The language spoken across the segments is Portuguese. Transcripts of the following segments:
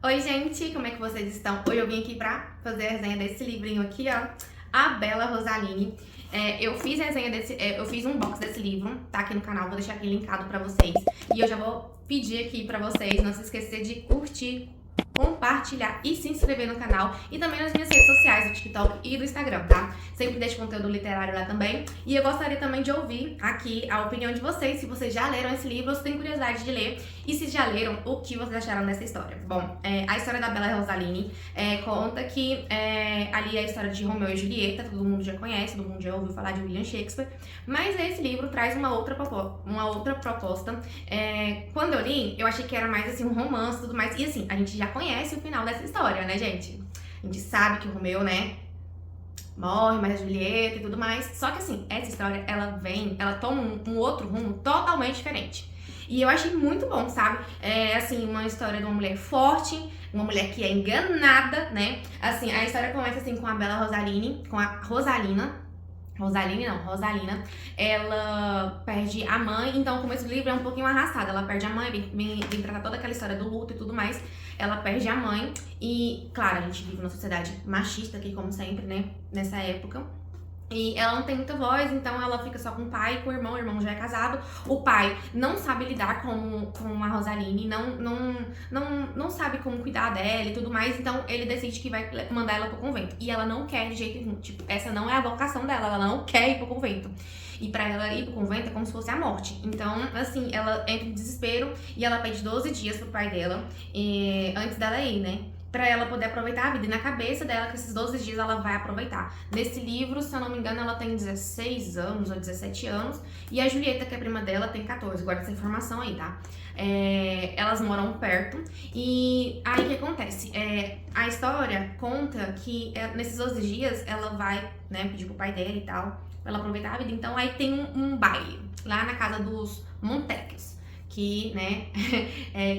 Oi, gente, como é que vocês estão? Hoje eu vim aqui pra fazer a resenha desse livrinho aqui, ó, A Bela Rosaline. Eu fiz um box desse livro, tá aqui no canal, vou deixar aqui linkado pra vocês. E eu já vou pedir aqui pra vocês não se esquecer de curtir, compartilhar e se inscrever no canal e também nas minhas redes sociais, do TikTok e do Instagram, tá? Sempre deixo conteúdo literário lá também. E eu gostaria também de ouvir aqui a opinião de vocês, se vocês já leram esse livro ou se têm curiosidade de ler e se já leram, o que vocês acharam dessa história. Bom, a história da Bela Rosaline conta que ali é a história de Romeu e Julieta, todo mundo já conhece, todo mundo já ouviu falar de William Shakespeare, mas esse livro traz uma outra proposta. Quando eu li, eu achei que era mais assim um romance e tudo mais, e assim, a gente já conhece o final dessa história, né, gente? A gente sabe que o Romeu, né, morre, mas a Julieta e tudo mais. Só que assim, essa história, ela toma um outro rumo totalmente diferente. E eu achei muito bom, sabe? É assim, uma história de uma mulher forte, uma mulher que é enganada, né? Assim, a história começa assim com a Bela Rosaline, com a Rosalina. Rosalina, ela perde a mãe, então o começo do livro é um pouquinho arrastado, ela perde a mãe, vem tratar toda aquela história do luto e tudo mais, ela perde a mãe e, claro, a gente vive numa sociedade machista aqui, como sempre, né, nessa época. E ela não tem muita voz, então ela fica só com o pai e com o irmão já é casado. O pai não sabe lidar com a Rosaline, não sabe como cuidar dela e tudo mais, então ele decide que vai mandar ela pro convento. E ela não quer de jeito nenhum, tipo, essa não é a vocação dela, ela não quer ir pro convento. E pra ela ir pro convento é como se fosse a morte. Então, assim, ela entra em desespero e ela pede 12 dias pro pai dela, antes dela ir, né? Pra ela poder aproveitar a vida. E na cabeça dela, que esses 12 dias ela vai aproveitar. Nesse livro, se eu não me engano, ela tem 16 anos ou 17 anos. E a Julieta, que é a prima dela, tem 14. Guarda essa informação aí, tá? Elas moram perto. E aí o que acontece? A história conta que nesses 12 dias ela vai, né, pedir pro pai dela e tal, pra ela aproveitar a vida. Então aí tem um baile lá na casa dos Montecchios. Que, né,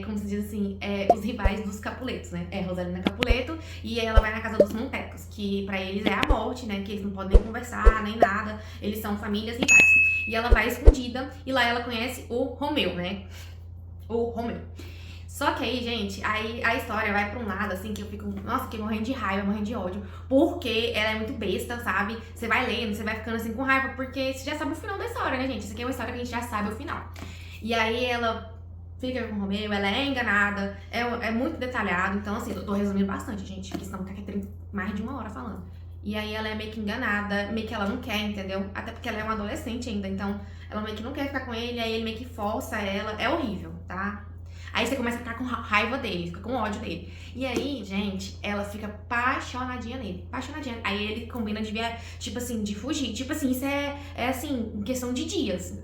como se diz assim, os rivais dos Capuletos, né? É Rosalina Capuleto, e aí ela vai na casa dos Montecchios, que pra eles é a morte, né? Que eles não podem nem conversar, nem nada, eles são famílias rivais. E ela vai escondida, e lá ela conhece o Romeu, né? O Romeu. Só que aí, gente, aí a história vai pra um lado, assim, que eu fico, nossa, fiquei morrendo de raiva, morrendo de ódio, porque ela é muito besta, sabe? Você vai lendo, você vai ficando assim com raiva, porque você já sabe o final da história, né, gente? Isso aqui é uma história que a gente já sabe o final. E aí ela fica com o Romeu, ela é enganada, é muito detalhado, então assim, eu tô resumindo bastante, gente, porque senão fica aqui mais de 1 hora falando. E aí ela é meio que enganada, meio que ela não quer, entendeu? Até porque ela é uma adolescente ainda, então ela meio que não quer ficar com ele, aí ele meio que força ela, é horrível, tá? Aí você começa a ficar com raiva dele, fica com ódio dele. E aí, gente, ela fica apaixonadinha nele. Apaixonadinha. Aí ele combina de tipo assim, de fugir. Tipo assim, isso é assim, em questão de dias.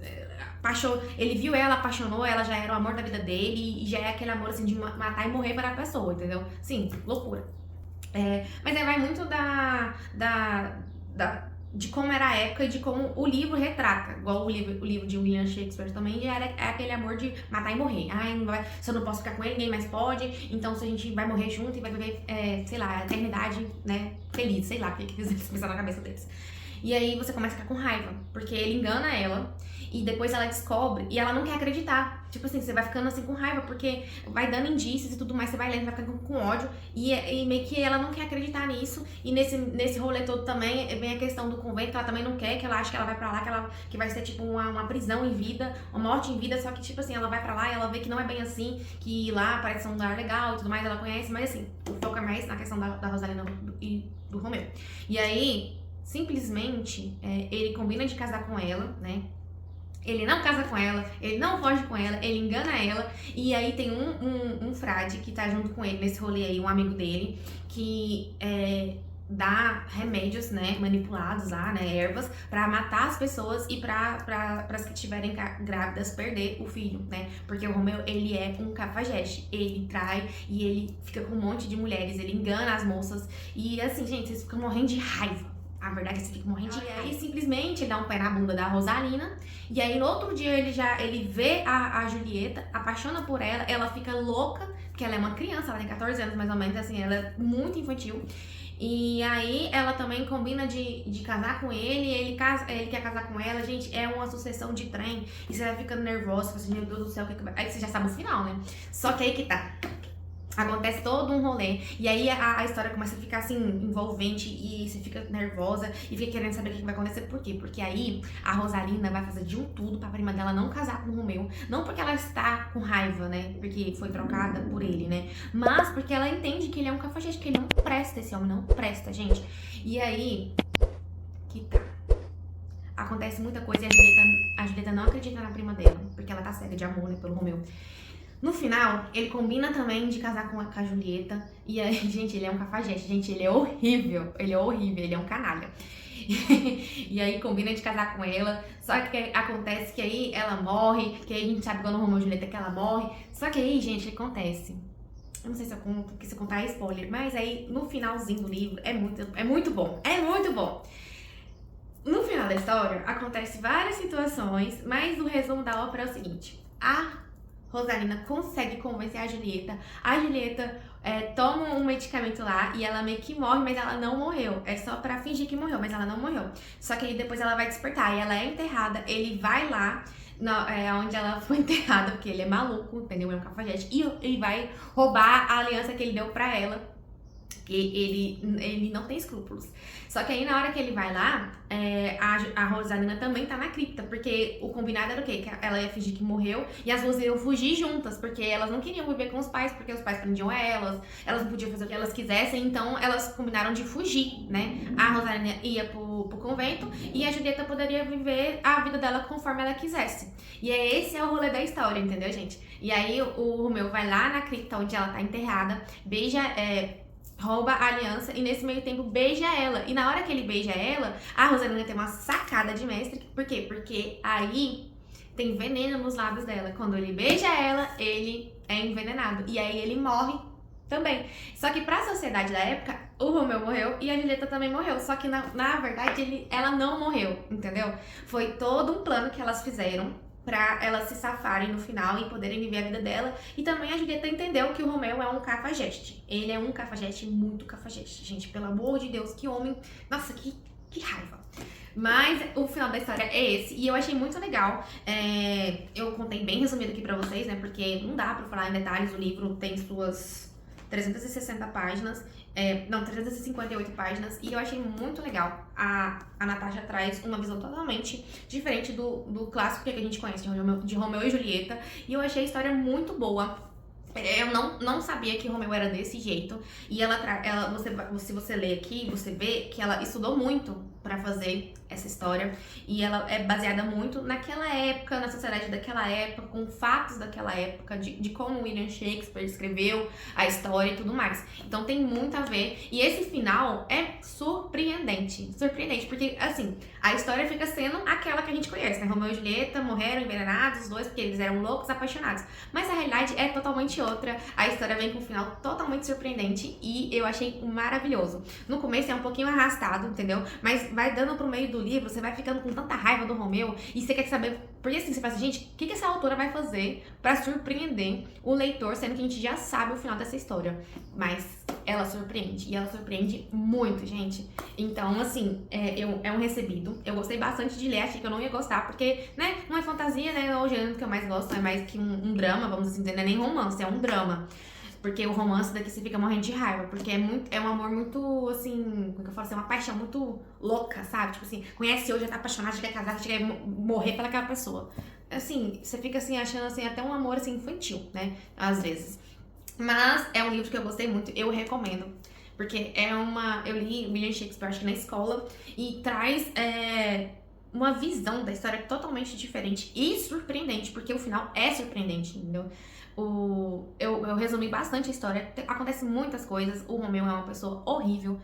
Ele viu ela, apaixonou, ela já era o amor da vida dele e já é aquele amor assim de matar e morrer para a pessoa, entendeu? Sim, loucura. Mas aí vai muito de como era a época e de como o livro retrata. Igual o livro de William Shakespeare também é aquele amor de matar e morrer. Ai, se eu não posso ficar com ele, ninguém mais pode. Então se a gente vai morrer junto e vai viver, sei lá, a eternidade, né, feliz, sei lá, o que eles pensaram na cabeça deles. E aí você começa a ficar com raiva, porque ele engana ela e depois ela descobre e ela não quer acreditar. Tipo assim, você vai ficando assim com raiva, porque vai dando indícios e tudo mais, você vai lendo, vai ficando com ódio e meio que ela não quer acreditar nisso. E nesse rolê todo também vem a questão do convento, que ela também não quer, que ela acha que ela vai pra lá, que vai ser tipo uma prisão em vida, uma morte em vida, só que tipo assim, ela vai pra lá e ela vê que não é bem assim, que lá parece ser um lugar legal e tudo mais, ela conhece, mas assim, o foco é mais na questão da Rosalina e do Romeu. E aí, simplesmente, ele combina de casar com ela, né? Ele não casa com ela, ele não foge com ela, ele engana ela. E aí tem um frade que tá junto com ele nesse rolê aí, um amigo dele, que dá remédios, né, manipulados lá, né, ervas, pra matar as pessoas e pra as que estiverem grávidas perder o filho, né? Porque o Romeu, ele é um cafajeste, ele trai e ele fica com um monte de mulheres, ele engana as moças. E assim, gente, vocês ficam morrendo de raiva. A verdade é que você fica morrendo de raiva. E aí, simplesmente, ele dá um pé na bunda da Rosalina. E aí, no outro dia, ele vê a Julieta, apaixona por ela. Ela fica louca, porque ela é uma criança, ela tem 14 anos, mais ou menos, assim, ela é muito infantil. E aí, ela também combina de casar com ele, ele quer casar com ela. Gente, é uma sucessão de trem. E você vai ficando nervosa, assim, meu Deus do céu, o que vai... Aí você já sabe o final, né? Só que aí que tá. Acontece todo um rolê, e aí a história começa a ficar assim, envolvente, e você fica nervosa e fica querendo saber o que vai acontecer. Por quê? Porque aí a Rosalina vai fazer de um tudo pra prima dela não casar com o Romeu. Não porque ela está com raiva, né? Porque foi trocada por ele, né? Mas porque ela entende que ele é um cafajeste, que ele não presta, esse homem não presta, gente. E aí, que tá. Acontece muita coisa e a Julieta não acredita na prima dela, porque ela tá cega de amor, né, pelo Romeu. No final, ele combina também de casar com a Julieta. E aí, gente, ele é um cafajeste. Gente, ele é horrível. Ele é horrível, ele é um canalha. E aí, combina de casar com ela. Só que acontece que aí ela morre. Que aí a gente sabe quando o Romeu e Julieta que ela morre. Só que aí, gente, acontece. Eu não sei se eu conto, porque se eu contar é spoiler. Mas aí, no finalzinho do livro, é muito bom. É muito bom. No final da história, acontece várias situações. Mas o resumo da ópera é o seguinte. A Rosalina consegue convencer a Julieta. A Julieta toma um medicamento lá e ela meio que morre, mas ela não morreu. É só pra fingir que morreu, mas ela não morreu. Só que aí depois ela vai despertar e ela é enterrada. Ele vai lá onde ela foi enterrada, porque ele é maluco, entendeu? É um cafajeste. E ele vai roubar a aliança que ele deu pra ela. Que ele não tem escrúpulos. Só que aí na hora que ele vai lá, a Rosalina também tá na cripta, porque o combinado era o quê? Que ela ia fingir que morreu e as duas iam fugir juntas, porque elas não queriam viver com os pais, porque os pais prendiam elas não podiam fazer o que elas quisessem, então elas combinaram de fugir, né? A Rosalina ia pro convento e a Julieta poderia viver a vida dela conforme ela quisesse. E esse é o rolê da história, entendeu, gente? E aí o Romeu vai lá na cripta onde ela tá enterrada, beija... rouba a aliança e nesse meio tempo beija ela. E na hora que ele beija ela, a Rosalina tem uma sacada de mestre. Por quê? Porque aí tem veneno nos lábios dela. Quando ele beija ela, ele é envenenado. E aí ele morre também. Só que pra sociedade da época, o Romeu morreu e a Julieta também morreu. Só que na verdade ela não morreu, entendeu? Foi todo um plano que elas fizeram pra elas se safarem no final e poderem viver a vida dela. E também a Julieta entendeu que o Romeu é um cafajeste. Ele é um cafajeste, muito cafajeste. Gente, pelo amor de Deus, que homem... Nossa, que raiva. Mas o final da história é esse. E eu achei muito legal. Eu contei bem resumido aqui pra vocês, né? Porque não dá pra falar em detalhes. O livro tem suas 360 páginas. 358 páginas. E eu achei muito legal. A Natasha traz uma visão totalmente diferente do clássico que a gente conhece, de Romeu e Julieta. E eu achei a história muito boa. Eu não sabia que Romeu era desse jeito. E se você ler aqui, você vê que ela estudou muito pra fazer essa história. E ela é baseada muito naquela época, na sociedade daquela época, com fatos daquela época, de como William Shakespeare escreveu a história e tudo mais. Então tem muito a ver. E esse final é surpreendente. Surpreendente, porque assim, a história fica sendo aquela que a gente conhece, né? Romeu e Julieta morreram envenenados, os dois, porque eles eram loucos, apaixonados. Mas a realidade é totalmente outra. A história vem com um final totalmente surpreendente e eu achei maravilhoso. No começo é um pouquinho arrastado, entendeu? Mas vai dando pro meio do livro, você vai ficando com tanta raiva do Romeu e você quer saber, porque assim, você fala assim, gente, o que essa autora vai fazer pra surpreender o leitor, sendo que a gente já sabe o final dessa história. Mas ela surpreende, e ela surpreende muito, gente. Então, assim, é um recebido. Eu gostei bastante de ler, achei que eu não ia gostar, porque, né, não é fantasia, né, é o gênero que eu mais gosto, é mais que um drama, vamos assim dizer, não é nem romance, é um drama. Porque o romance daqui você fica morrendo de raiva, porque é um amor muito, assim, como que eu falo assim, uma paixão muito louca, sabe? Tipo assim, conhece hoje, já tá apaixonado, já quer casar, já quer morrer pelaquela pessoa. Assim, você fica assim, achando assim, até um amor assim, infantil, né? Às vezes. Mas é um livro que eu gostei muito, eu recomendo. Porque eu li William Shakespeare, acho que na escola, e traz uma visão da história totalmente diferente e surpreendente, porque o final é surpreendente, entendeu? Eu resumi bastante a história, acontece muitas coisas, o Romeu é uma pessoa horrível,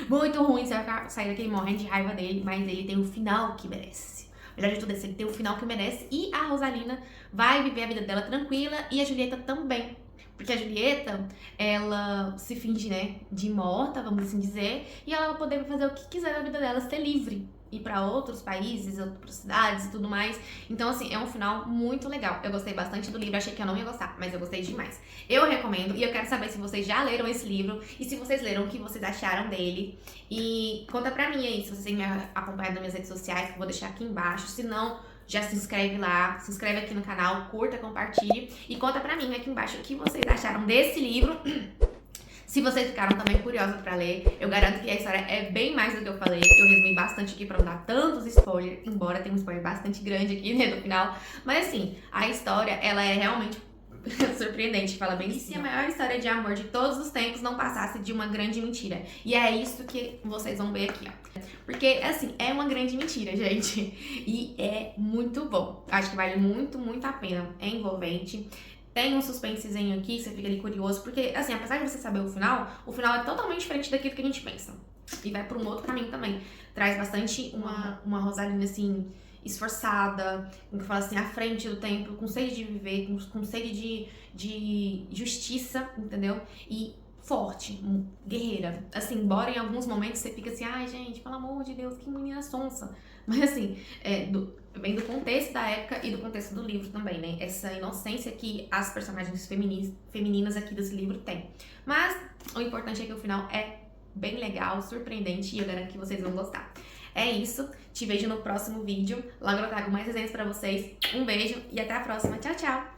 muito ruim, você vai sair daqui morrendo de raiva dele, mas ele tem o final que merece. O melhor de tudo é ele tem o final que merece, e a Rosalina vai viver a vida dela tranquila, e a Julieta também. Porque a Julieta, ela se finge, né, de morta, vamos assim dizer, e ela vai poder fazer o que quiser na vida dela, ser livre, ir pra outros países, outras cidades e tudo mais. Então, assim, é um final muito legal. Eu gostei bastante do livro, achei que eu não ia gostar, mas eu gostei demais. Eu recomendo, e eu quero saber se vocês já leram esse livro, e se vocês leram, o que vocês acharam dele. E conta pra mim aí, se vocês têm me acompanhado nas minhas redes sociais, que eu vou deixar aqui embaixo. Se não, já se inscreve lá, se inscreve aqui no canal, curta, compartilhe e conta pra mim aqui embaixo o que vocês acharam desse livro. Se vocês ficaram também curiosos pra ler, eu garanto que a história é bem mais do que eu falei. Eu resumi bastante aqui pra não dar tantos spoilers, embora tenha um spoiler bastante grande aqui, né, no final. Mas assim, a história, ela é realmente surpreendente, fala bem. E se a maior história de amor de todos os tempos não passasse de uma grande mentira? E é isso que vocês vão ver aqui, ó. Porque, assim, é uma grande mentira, gente. E é muito bom. Acho que vale muito, muito a pena. É envolvente. Tem um suspensezinho aqui, você fica ali curioso. Porque, assim, apesar de você saber o final é totalmente diferente daquilo que a gente pensa. E vai por um outro caminho também. Traz bastante uma Rosaline, assim, esforçada, que fala assim, à frente do tempo, com sede de viver, com sede de justiça, entendeu? E forte, guerreira. Assim, embora em alguns momentos você fica assim, ai gente, pelo amor de Deus, que menina sonsa. Mas assim, vem do contexto da época e do contexto do livro também, né? Essa inocência que as personagens femininas aqui desse livro têm. Mas o importante é que o final é bem legal, surpreendente e eu garanto que vocês vão gostar. É isso, te vejo no próximo vídeo. Logo eu trago mais resenhas pra vocês. Um beijo e até a próxima. Tchau, tchau!